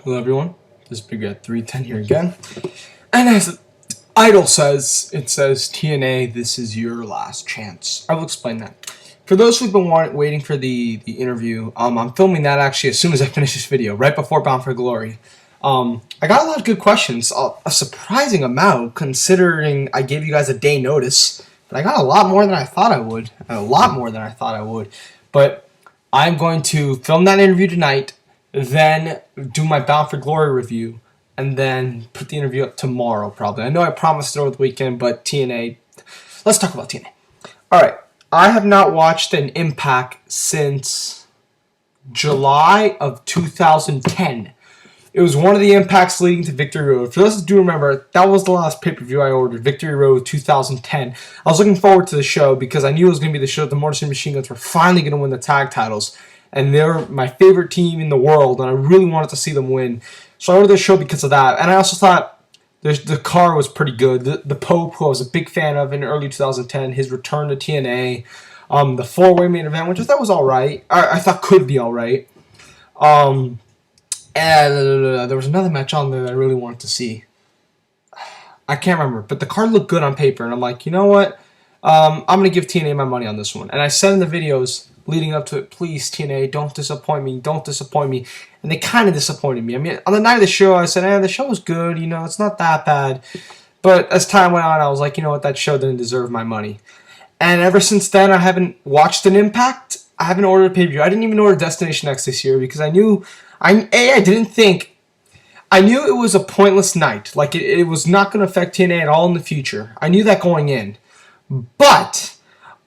Hello everyone, this is Big Red 310 here again. And as the title says, it says TNA This is your last chance. I will explain that. For those who've been waiting for the interview, I'm filming that actually as soon as I finish this video, right before Bound for Glory. I got a lot of good questions, a surprising amount considering I gave you guys a day notice, but I got a lot more than I thought I would, But I'm going to film that interview tonight, then do my Bound for Glory review, and then put the interview up tomorrow probably. I know I promised it over the weekend, but TNA, let's talk about TNA. Alright, I have not watched an Impact since July of 2010. It was one of the Impacts leading to Victory Road. For those who do remember, that was the last pay-per-view I ordered, Victory Road 2010. I was looking forward to the show because I knew it was going to be the show that the Motor City Machine Guns were finally going to win the tag titles. And they're my favorite team in the world, and I really wanted to see them win. So I ordered the show because of that. And I also thought the car was pretty good. The Pope, who I was a big fan of in early 2010, his return to TNA, the four-way main event, which I thought was all right. I thought could be all right. And there was another match on there that I really wanted to see. I can't remember, but the card looked good on paper, and I'm like, you know what? I'm going to give TNA my money on this one. And I said in the videos leading up to it, please, TNA, don't disappoint me, don't disappoint me. And they kind of disappointed me. I mean, on the night of the show, I said, the show was good, it's not that bad. But as time went on, I was like, you know what, that show didn't deserve my money. And ever since then, I haven't watched an Impact. I haven't ordered a pay-per-view. I didn't even order Destination X this year because I knew, I knew it was a pointless night. Like, it was not going to affect TNA at all in the future. I knew that going in. But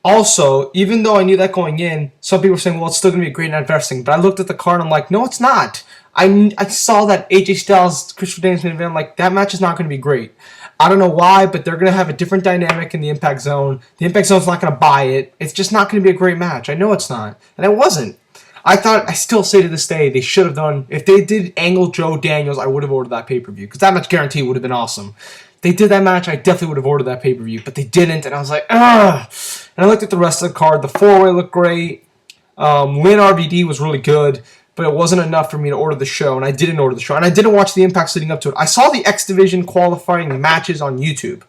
also, even though I knew that going in, some people were saying, well, it's still going to be a great night of wrestling. But I looked at the card and I'm like, no, it's not. I saw that AJ Styles, Christopher Daniels main event, like, that match is not going to be great. I don't know why, but they're going to have a different dynamic in the Impact Zone. The Impact Zone's not going to buy it. It's just not going to be a great match. I know it's not. And it wasn't. I still say to this day, they should have done, if they did Angle Joe Daniels, I would have ordered that pay-per-view. Because that match guaranteed would have been awesome. If they did that match, I definitely would have ordered that pay-per-view. But they didn't, and I was like, ugh. And I looked at the rest of the card. The four-way looked great. Lynn RVD was really good. But it wasn't enough for me to order the show, and I didn't order the show. And I didn't watch the Impacts leading up to it. I saw the X Division qualifying matches on YouTube.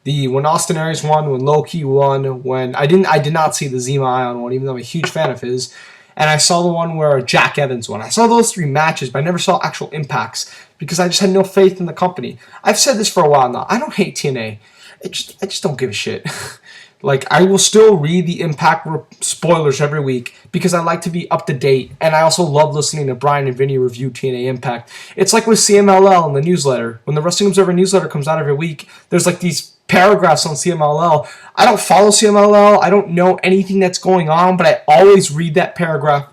When Austin Aries won, when Loki won, I did not see the Zema Ion one, even though I'm a huge fan of his. And I saw the one where Jack Evans won. I saw those three matches, but I never saw actual Impacts because I just had no faith in the company. I've said this for a while now. I don't hate TNA. I just don't give a shit. Like, I will still read the Impact spoilers every week because I like to be up to date, and I also love listening to Brian and Vinny review TNA Impact. It's like with CMLL in the newsletter. When the Wrestling Observer newsletter comes out every week, there's like these paragraphs on CMLL. I don't follow CMLL. I don't know anything that's going on, but I always read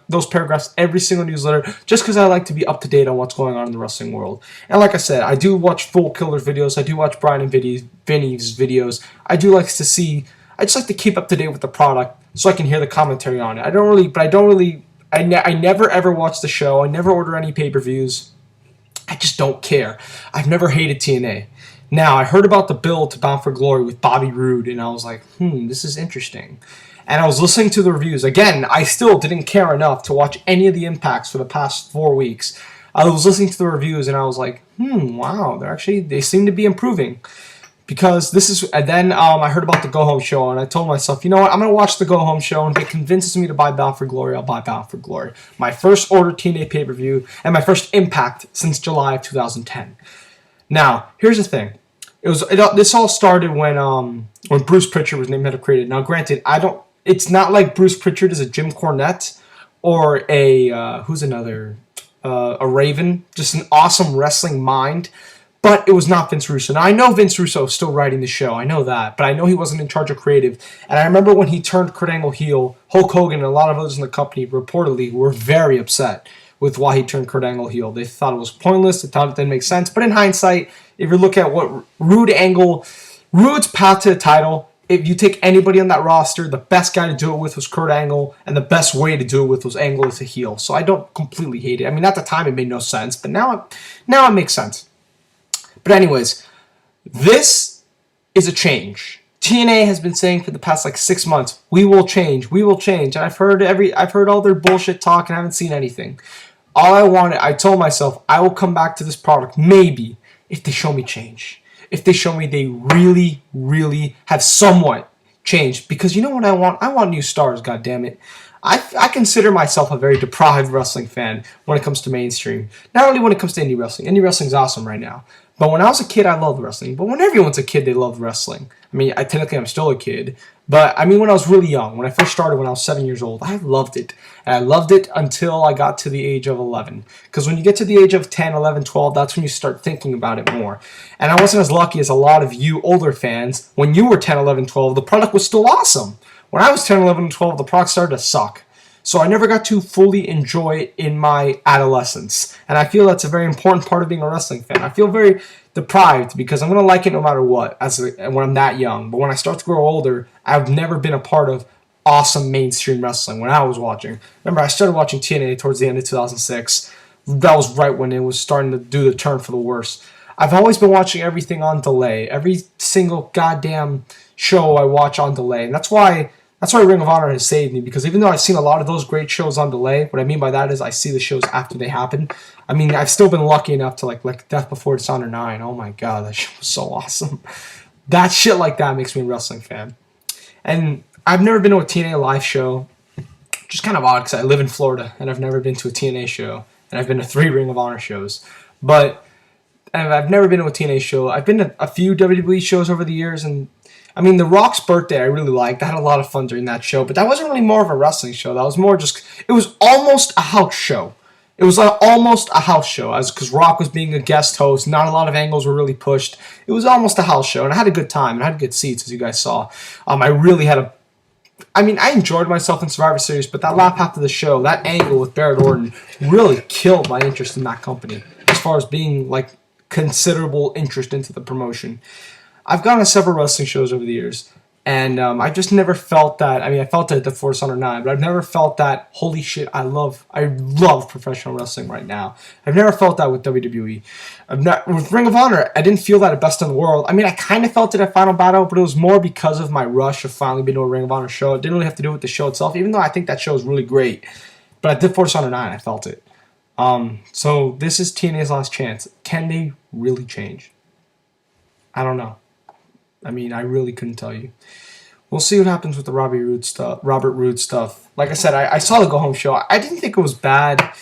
those paragraphs every single newsletter just because I like to be up to date on what's going on in the wrestling world. And like I said, I do watch Full Killer videos. I do watch Brian and Vinny's videos. I just like to keep up to date with the product so I can hear the commentary on it. I never ever watch the show. I never order any pay-per-views. I just don't care. I've never hated TNA. Now, I heard about the build to Bound for Glory with Bobby Roode, and I was like, this is interesting. And I was listening to the reviews. Again, I still didn't care enough to watch any of the Impacts for the past 4 weeks. I was listening to the reviews, and I was like, wow, they seem to be improving. And then I heard about the Go Home show, and I told myself, you know what, I'm going to watch the Go Home show, and if it convinces me to buy Bound for Glory, I'll buy Bound for Glory. My first order TNA pay-per-view, and my first Impact since July of 2010. Now, here's the thing. This all started when Bruce Pritchard was named head of creative. Now, granted, it's not like Bruce Pritchard is a Jim Cornette or a Raven, just an awesome wrestling mind. But it was not Vince Russo. Now, I know Vince Russo is still writing the show. I know that. But I know he wasn't in charge of creative. And I remember when he turned Kurt Angle heel, Hulk Hogan and a lot of others in the company reportedly were very upset with why he turned Kurt Angle heel. They thought it was pointless. They thought it didn't make sense. But in hindsight, if you look at what Rude's path to the title, if you take anybody on that roster, the best guy to do it with was Kurt Angle, and the best way to do it with was Angle as a heel. So I don't completely hate it. I mean, at the time, it made no sense. But now it makes sense. But anyways, this is a change. TNA has been saying for the past 6 months, we will change. And I've heard all their bullshit talk and I haven't seen anything. I told myself, I will come back to this product maybe if they show me change. If they show me they really, really have somewhat changed. Because you know what I want? I want new stars, goddammit. I consider myself a very deprived wrestling fan when it comes to mainstream. Not only when it comes to indie wrestling. Indie wrestling's awesome right now. But when I was a kid, I loved wrestling. But when everyone's a kid, they love wrestling. I mean, technically I'm still a kid. But, I mean, when I was really young, when I first started when I was 7 years old, I loved it. And I loved it until I got to the age of 11. Because when you get to the age of 10, 11, 12, that's when you start thinking about it more. And I wasn't as lucky as a lot of you older fans. When you were 10, 11, 12, the product was still awesome. When I was 10, 11, and 12, the product started to suck. So I never got to fully enjoy it in my adolescence. And I feel that's a very important part of being a wrestling fan. I feel very deprived because I'm going to like it no matter what when I'm that young. But when I start to grow older, I've never been a part of awesome mainstream wrestling when I was watching. Remember, I started watching TNA towards the end of 2006. That was right when it was starting to do the turn for the worse. I've always been watching everything on delay. Every single goddamn show I watch on delay. And that's why Ring of Honor has saved me, because even though I've seen a lot of those great shows on delay, what I mean by that is I see the shows after they happen. I mean, I've still been lucky enough to like Death Before Dishonor 9. Oh my god, that show was so awesome. That shit like that makes me a wrestling fan. And I've never been to a TNA live show, which is kind of odd because I live in Florida and I've never been to a TNA show. And I've been to 3 Ring of Honor shows. But I've never been to a TNA show. I've been to a few WWE shows over the years, and I mean, The Rock's birthday I really liked. I had a lot of fun during that show, but that wasn't really more of a wrestling show. That was more just, it was almost a house show. It was almost a house show, because Rock was being a guest host. Not a lot of angles were really pushed. It was almost a house show, and I had a good time, and I had good seats, as you guys saw. I enjoyed myself in Survivor Series, but that last half of the show, that angle with Barrett Orton, really killed my interest in that company, as far as being, like, considerable interest into the promotion. I've gone to several wrestling shows over the years, and I've just never felt that. I mean, I felt it at the Force Honor 9, but I've never felt that, holy shit, I love professional wrestling right now. I've never felt that with WWE. With Ring of Honor, I didn't feel that at Best in the World. I mean, I kind of felt it at Final Battle, but it was more because of my rush of finally being to a Ring of Honor show. It didn't really have to do with the show itself, even though I think that show is really great. But at the Force Honor 9, I felt it. So this is TNA's last chance. Can they really change? I don't know. I mean, I really couldn't tell you. We'll see what happens with the Robert Roode stuff. Like I said, I saw the Go Home show. I didn't think it was bad,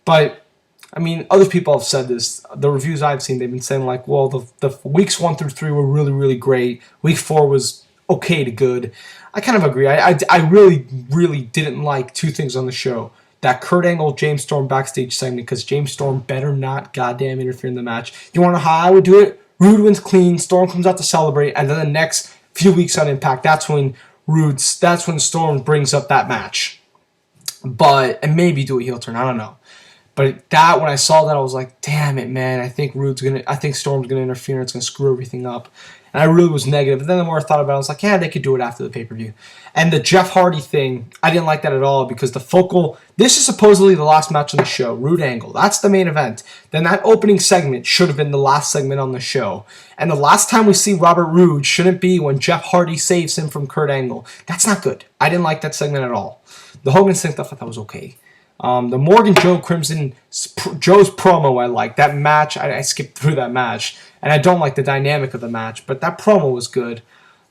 but I mean, other people have said this. The reviews I've seen, they've been saying like, well, the weeks 1 through 3 were really, really great. Week 4 was okay to good. I kind of agree. I really, really didn't like 2 things on the show. That Kurt Angle, James Storm backstage segment, because James Storm better not goddamn interfere in the match. You want to know how I would do it? Roode wins clean, Storm comes out to celebrate, and then the next few weeks on Impact, that's when Storm brings up that match. And maybe do a heel turn, I don't know. But when I saw that, I was like, damn it, man, I think Storm's gonna interfere, and it's gonna screw everything up. And I really was negative. But then the more I thought about it, I was like, yeah, they could do it after the pay-per-view. And the Jeff Hardy thing, I didn't like that at all, because this is supposedly the last match on the show, Roode Angle. That's the main event. Then that opening segment should have been the last segment on the show. And the last time we see Robert Roode shouldn't be when Jeff Hardy saves him from Kurt Angle. That's not good. I didn't like that segment at all. The Hogan thing, I thought that was okay. The Morgan Joe's promo I liked. That match, I skipped through that match. And I don't like the dynamic of the match, but that promo was good.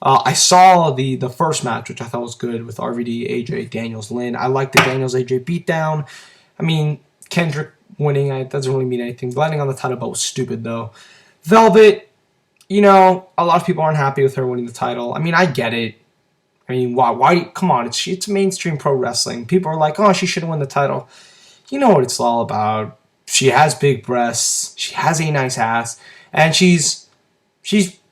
I saw the first match, which I thought was good, with RVD, AJ, Daniels, Lynn. I liked the Daniels, AJ beatdown. I mean, Kendrick winning, it doesn't really mean anything. Landing on the title belt was stupid, though. Velvet, a lot of people aren't happy with her winning the title. I mean, I get it. I mean, why? Come on, it's mainstream pro wrestling. People are like, oh, she shouldn't win the title. You know what it's all about. She has big breasts. She has a nice ass. And she's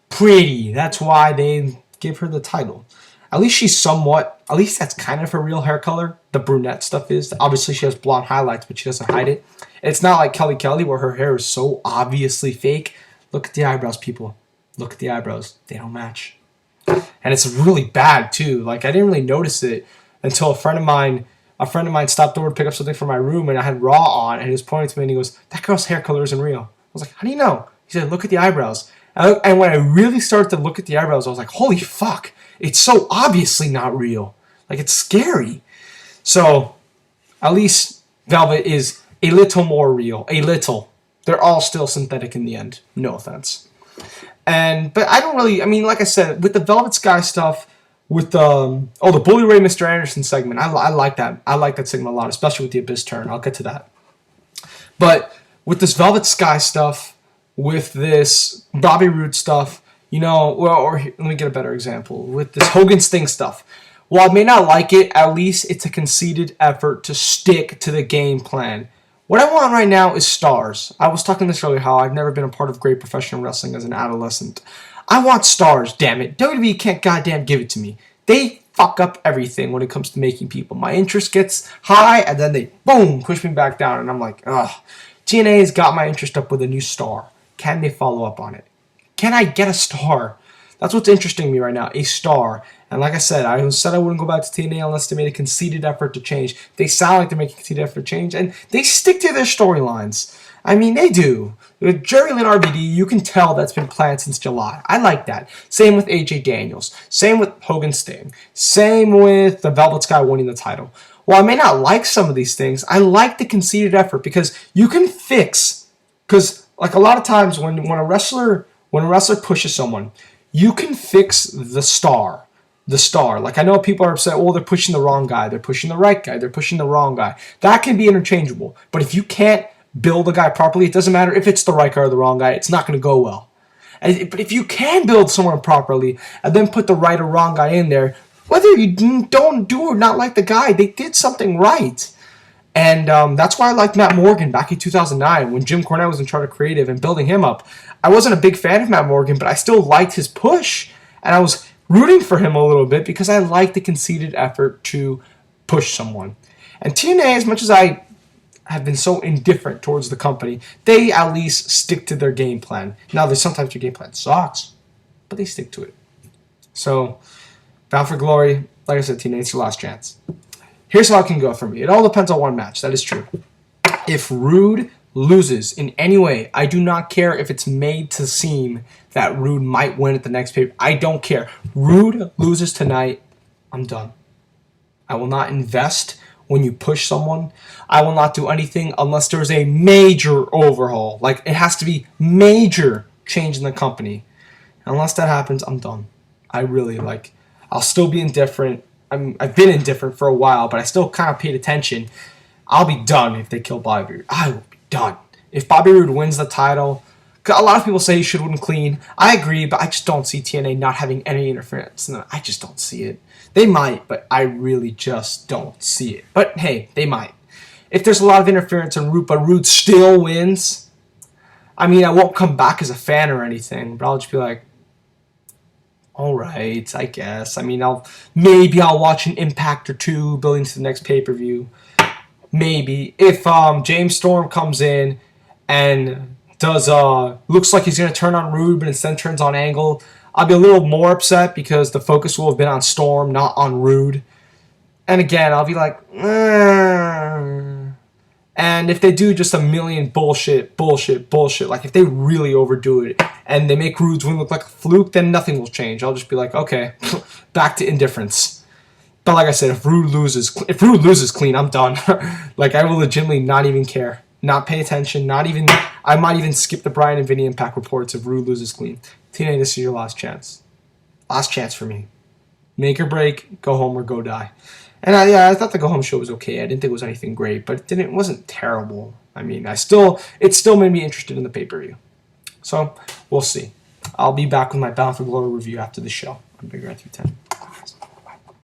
pretty. That's why they give her the title. At least that's kind of her real hair color. The brunette stuff is. Obviously, she has blonde highlights, but she doesn't hide it. It's not like Kelly, where her hair is so obviously fake. Look at the eyebrows, people. Look at the eyebrows. They don't match. And it's really bad, too. Like, I didn't really notice it until a friend of mine stopped over to pick up something from my room, and I had Raw on, and he was pointing to me, and he goes, that girl's hair color isn't real. I was like, how do you know? He said, look at the eyebrows. And when I really started to look at the eyebrows, I was like, holy fuck, it's so obviously not real. Like, it's scary. So, at least Velvet is a little more real. A little. They're all still synthetic in the end. No offense. But I don't really, I mean, like I said, with the Velvet Sky stuff, with the Bully Ray Mr. Anderson segment, I like that. I like that segment a lot, especially with the Abyss turn. I'll get to that. But with this Velvet Sky stuff, with this Bobby Roode stuff, let me get a better example. With this Hogan Sting stuff, while I may not like it, at least it's a conceited effort to stick to the game plan. What I want right now is stars. I was talking this earlier, how I've never been a part of great professional wrestling as an adolescent. I want stars, damn it. WWE can't goddamn give it to me. They fuck up everything when it comes to making people. My interest gets high, and then they, boom, push me back down, and I'm like, ugh. TNA has got my interest up with a new star. Can they follow up on it? Can I get a star? That's what's interesting me right now, a star. And like I said I wouldn't go back to TNA unless they made a conceited effort to change. They sound like they're making a conceited effort to change, and they stick to their storylines. I mean, they do. With Jerry Lynn RVD, you can tell that's been planned since July. I like that. Same with AJ Daniels. Same with Hogan Sting. Same with the Velvet Sky winning the title. While I may not like some of these things, I like the conceited effort because you can fix. Because like a lot of times when a wrestler pushes someone, you can fix the star. Like I know people are upset, they're pushing the wrong guy, they're pushing the right guy, they're pushing the wrong guy. That can be interchangeable. But if you can't build a guy properly, it doesn't matter if it's the right guy or the wrong guy, it's not going to go well. But if you can build someone properly and then put the right or wrong guy in there, whether you don't do or not like the guy, they did something right. And that's why I liked Matt Morgan back in 2009 when Jim Cornette was in charge of creative and building him up. I wasn't a big fan of Matt Morgan, but I still liked his push. And I was rooting for him a little bit because I like the conceited effort to push someone. And TNA, as much as I have been so indifferent towards the company, they at least stick to their game plan. Now, there's sometimes your game plan sucks, but they stick to it. So, Bound for Glory, like I said, TNA, it's your last chance. Here's how it can go for me. It all depends on one match. That is true. If Rude loses in any way, I do not care if it's made to seem that Rude might win at the next pay. I don't care. Rude loses tonight, I'm done. I will not invest when you push someone. I will not do anything unless there's a major overhaul. Like, it has to be major change in the company. Unless that happens, I'm done. I'll still be indifferent. I've been indifferent for a while, but I still kind of paid attention. I'll be done if they kill Bobby Roode. I will be done. If Bobby Roode wins the title, a lot of people say he should win clean. I agree, but I just don't see TNA not having any interference. I just don't see it. They might, but I really just don't see it. But hey, they might. If there's a lot of interference and Roode still wins, I won't come back as a fan or anything, but I'll just be like, all right, I guess. I'll watch an Impact or two building to the next pay-per-view. Maybe. If James Storm comes in and looks like he's going to turn on Rude, but instead turns on Angle, I'll be a little more upset because the focus will have been on Storm, not on Rude. And again, I'll be like, And if they do just a million bullshit, like if they really overdo it and they make Rude's win look like a fluke, then nothing will change. I'll just be like, okay, back to indifference. But like I said, if Rude loses clean, I'm done. Like, I will legitimately not even care. Not pay attention, I might even skip the Bryan and Vinny Impact reports if Rude loses clean. TNA, this is your last chance. Last chance for me. Make or break, go home or go die. And I thought the go home show was okay. I didn't think it was anything great, but it wasn't terrible. It still made me interested in the pay-per-view. So, we'll see. I'll be back with my Bound for Glory review after the show on Big Red 310.